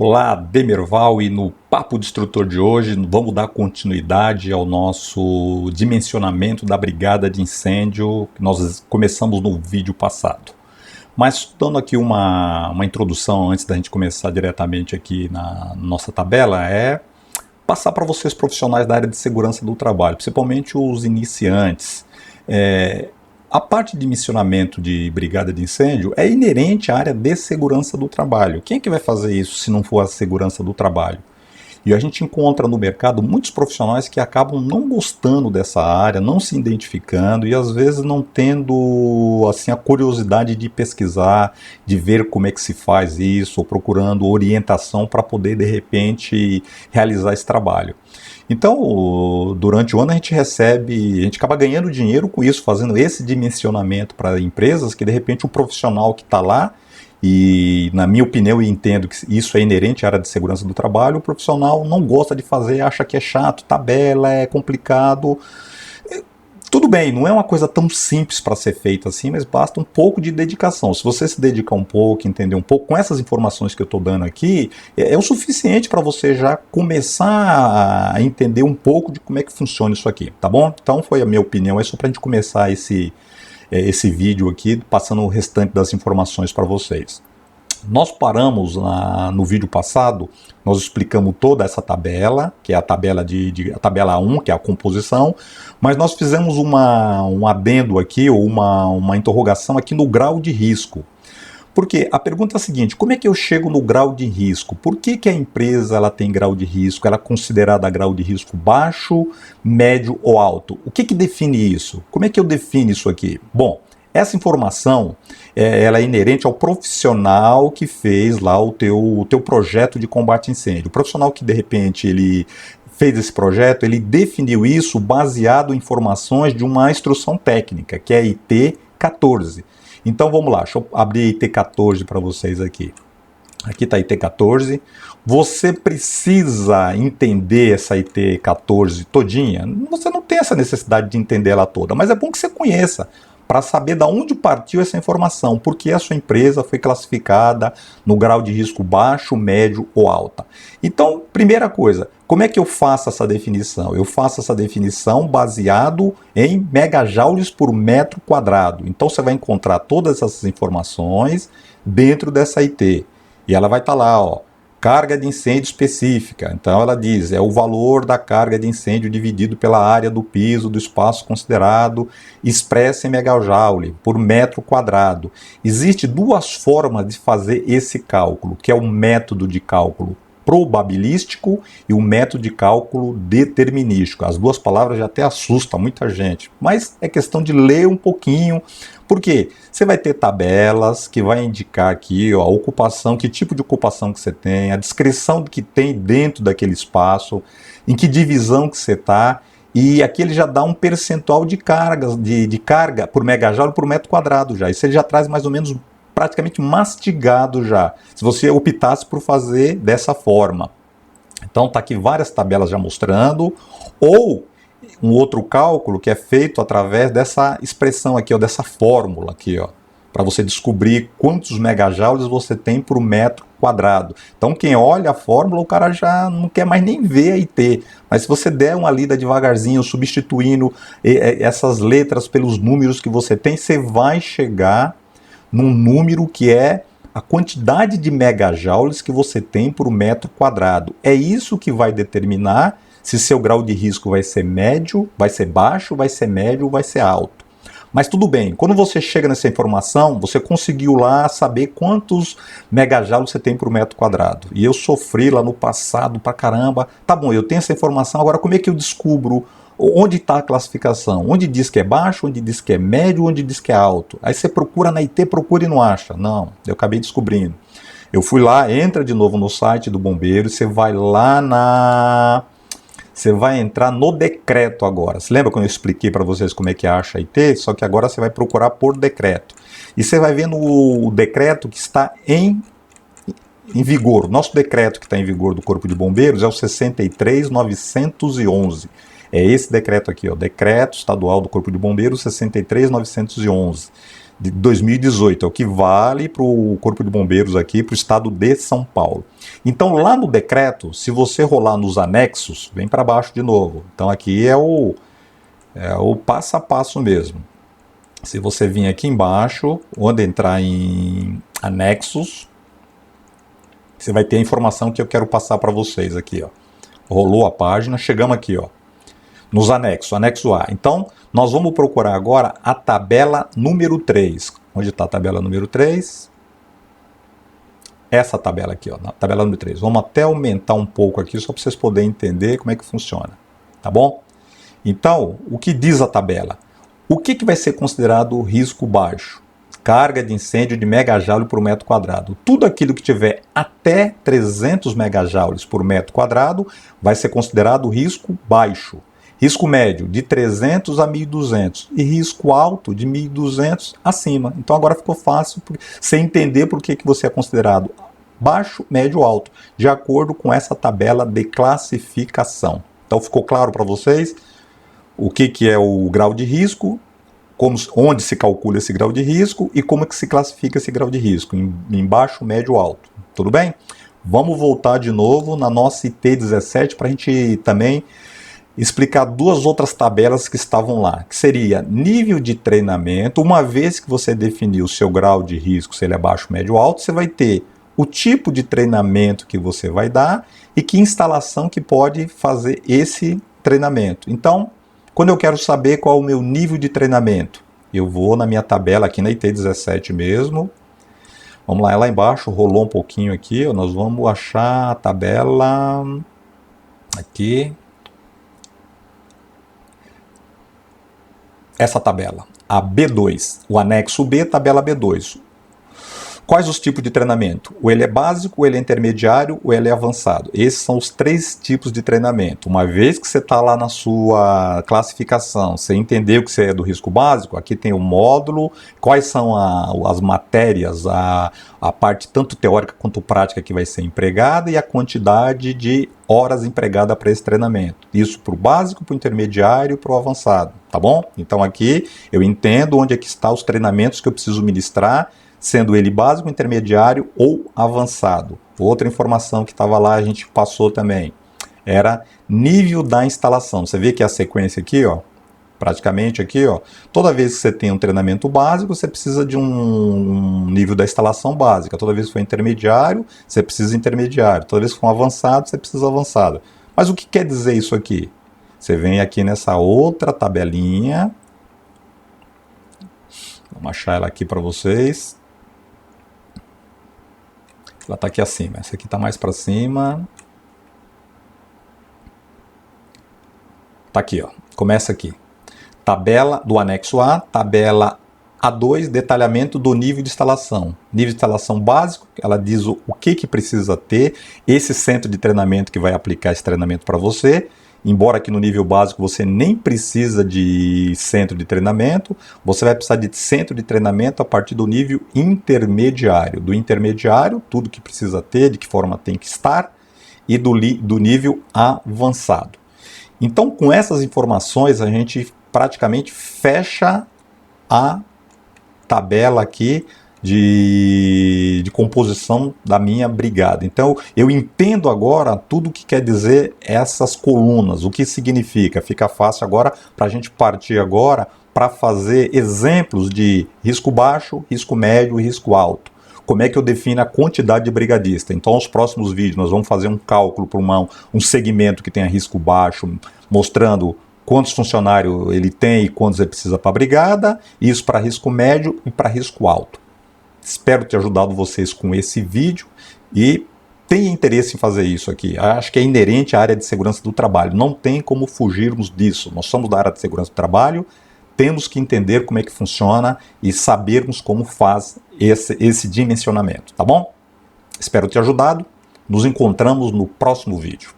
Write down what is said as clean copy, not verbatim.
Olá, Demerval, e no Papo de Instrutor de hoje vamos dar continuidade ao nosso dimensionamento da brigada de incêndio que nós começamos no vídeo passado. Mas dando aqui uma introdução antes da gente começar diretamente aqui na nossa tabela, é passar para vocês profissionais da área de segurança do trabalho, principalmente os iniciantes. A parte de missionamento de brigada de incêndio é inerente à área de segurança do trabalho. Quem é que vai fazer isso se não for a segurança do trabalho? E a gente encontra no mercado muitos profissionais que acabam não gostando dessa área, não se identificando e às vezes não tendo assim a curiosidade de pesquisar, de ver como é que se faz isso, ou procurando orientação para poder de repente realizar esse trabalho. Então, durante o ano a gente acaba ganhando dinheiro com isso, fazendo esse dimensionamento para empresas que de repente o profissional que está lá, e na minha opinião eu entendo que isso é inerente à área de segurança do trabalho, o profissional não gosta de fazer, acha que é chato, tabela, é complicado. Tudo bem, não é uma coisa tão simples para ser feita assim, mas basta um pouco de dedicação. Se você se dedicar um pouco, entender um pouco, com essas informações que eu estou dando aqui, é o suficiente para você já começar a entender um pouco de como é que funciona isso aqui, tá bom? Então foi a minha opinião, é só para a gente começar esse vídeo aqui, passando o restante das informações para vocês. Nós paramos no vídeo passado, nós explicamos toda essa tabela, que é a tabela a tabela 1, que é a composição, mas nós fizemos um adendo aqui, ou uma interrogação aqui no grau de risco. Porque a pergunta é a seguinte: como é que eu chego no grau de risco? Por que a empresa ela tem grau de risco? Ela é considerada grau de risco baixo, médio ou alto? O que define isso? Como é que eu defino isso aqui? Bom, essa informação ela é inerente ao profissional que fez lá o teu projeto de combate a incêndio. O profissional que de repente ele fez esse projeto, ele definiu isso baseado em informações de uma instrução técnica, que é a IT 14. Então vamos lá, deixa eu abrir a IT 14 para vocês aqui. Aqui está a IT 14. Você precisa entender essa IT 14 todinha? Você não tem essa necessidade de entender ela toda, mas é bom que você conheça, para saber de onde partiu essa informação, porque a sua empresa foi classificada no grau de risco baixo, médio ou alta. Então, primeira coisa, como é que eu faço essa definição? Eu faço essa definição baseado em megajoules por metro quadrado. Então, você vai encontrar todas essas informações dentro dessa IT. E ela vai estar lá, ó, carga de incêndio específica. Então ela diz, é o valor da carga de incêndio dividido pela área do piso do espaço considerado, expressa em megajoule por metro quadrado. Existem duas formas de fazer esse cálculo, que é o método de cálculo probabilístico e o método de cálculo determinístico. As duas palavras já até assustam muita gente, mas é questão de ler um pouquinho, porque você vai ter tabelas que vai indicar aqui ó, a ocupação, que tipo de ocupação que você tem, a descrição que tem dentro daquele espaço, em que divisão que você está, e aqui ele já dá um percentual de carga por megajoule por metro quadrado já. Isso ele já traz mais ou menos praticamente mastigado já, se você optasse por fazer dessa forma. Então está aqui várias tabelas já mostrando, ou um outro cálculo que é feito através dessa expressão aqui, ó, dessa fórmula aqui, ó, para você descobrir quantos megajoules você tem por metro quadrado. Então quem olha a fórmula, o cara já não quer mais nem ver a IT, mas se você der uma lida devagarzinho, substituindo essas letras pelos números que você tem, você vai chegar num número que é a quantidade de megajoules que você tem por metro quadrado. É isso que vai determinar se seu grau de risco vai ser médio, vai ser baixo, vai ser médio ou vai ser alto. Mas tudo bem, quando você chega nessa informação, você conseguiu lá saber quantos megajoules você tem por metro quadrado. E eu sofri lá no passado pra caramba. Tá bom, eu tenho essa informação, agora como é que eu descubro onde está a classificação? Onde diz que é baixo, onde diz que é médio, onde diz que é alto? Aí você procura na IT, procura e não acha. Não, eu acabei descobrindo. Eu fui lá, entra de novo no site do bombeiro, você vai lá Você vai entrar no decreto agora. Você lembra quando eu expliquei para vocês como é que acha a IT? Só que agora você vai procurar por decreto. E você vai ver no decreto que está em vigor. Nosso decreto que está em vigor do Corpo de Bombeiros é o 63.911. É esse decreto aqui, ó, Decreto Estadual do Corpo de Bombeiros 63.911. de 2018, é o que vale para o Corpo de Bombeiros aqui, para o estado de São Paulo. Então lá no decreto, se você rolar nos anexos, vem para baixo de novo. Então aqui é o passo a passo mesmo. Se você vir aqui embaixo, onde entrar em anexos, você vai ter a informação que eu quero passar para vocês aqui, ó. Rolou a página, chegamos aqui, ó, nos anexos, anexo A. Então, nós vamos procurar agora a tabela número 3. Onde está a tabela número 3? Essa tabela aqui, ó, na tabela número 3. Vamos até aumentar um pouco aqui, só para vocês poderem entender como é que funciona, tá bom? Então, o que diz a tabela? O que vai ser considerado risco baixo? Carga de incêndio de megajoules por metro quadrado. Tudo aquilo que tiver até 300 megajoules por metro quadrado vai ser considerado risco baixo. Risco médio de 300 a 1.200 e risco alto de 1.200 acima. Então agora ficou fácil você entender por que você é considerado baixo, médio ou alto, de acordo com essa tabela de classificação. Então ficou claro para vocês o que é o grau de risco, onde se calcula esse grau de risco e como é que se classifica esse grau de risco, em baixo, médio ou alto. Tudo bem? Vamos voltar de novo na nossa IT17 para a gente também explicar duas outras tabelas que estavam lá, que seria nível de treinamento. Uma vez que você definiu o seu grau de risco, se ele é baixo, médio ou alto, você vai ter o tipo de treinamento que você vai dar e que instalação que pode fazer esse treinamento. Então, quando eu quero saber qual é o meu nível de treinamento, eu vou na minha tabela aqui na IT17 mesmo. Vamos lá, lá embaixo, rolou um pouquinho aqui, ó, nós vamos achar a tabela aqui. Essa tabela, a B2, o anexo B, tabela B2. Quais os tipos de treinamento? O ele é básico, o ele é intermediário, o ele é avançado. Esses são os 3 tipos de treinamento. Uma vez que você está lá na sua classificação, você entendeu que você é do risco básico, aqui tem o módulo, quais são as matérias, a parte tanto teórica quanto prática que vai ser empregada e a quantidade de horas empregada para esse treinamento. Isso para o básico, para o intermediário e para o avançado, tá bom? Então aqui eu entendo onde é que estão os treinamentos que eu preciso ministrar, sendo ele básico, intermediário ou avançado. Outra informação que estava lá, a gente passou também, era nível da instalação. Você vê que a sequência aqui, ó, praticamente aqui, ó, toda vez que você tem um treinamento básico, você precisa de um nível da instalação básica. Toda vez que for intermediário, você precisa de intermediário. Toda vez que for um avançado, você precisa de avançado. Mas o que quer dizer isso aqui? Você vem aqui nessa outra tabelinha. Vamos achar ela aqui para vocês. Ela está aqui acima, essa aqui está mais para cima. Está aqui, ó. Começa aqui. Tabela do anexo A, tabela A2, detalhamento do nível de instalação. Nível de instalação básico, ela diz o que precisa ter, esse centro de treinamento que vai aplicar esse treinamento para você. Embora aqui no nível básico você nem precisa de centro de treinamento, você vai precisar de centro de treinamento a partir do nível intermediário. Do intermediário, tudo que precisa ter, de que forma tem que estar, e do nível avançado. Então, com essas informações, a gente praticamente fecha a tabela aqui de composição da minha brigada. Então, eu entendo agora tudo o que quer dizer essas colunas, o que significa. Fica fácil agora para a gente partir agora para fazer exemplos de risco baixo, risco médio e risco alto. Como é que eu defino a quantidade de brigadista? Então, nos próximos vídeos, nós vamos fazer um cálculo para um segmento que tenha risco baixo, mostrando quantos funcionários ele tem e quantos ele precisa para a brigada, isso para risco médio e para risco alto. Espero ter ajudado vocês com esse vídeo e tenha interesse em fazer isso aqui. Acho que é inerente à área de segurança do trabalho. Não tem como fugirmos disso. Nós somos da área de segurança do trabalho, temos que entender como é que funciona e sabermos como faz esse dimensionamento, tá bom? Espero ter ajudado. Nos encontramos no próximo vídeo.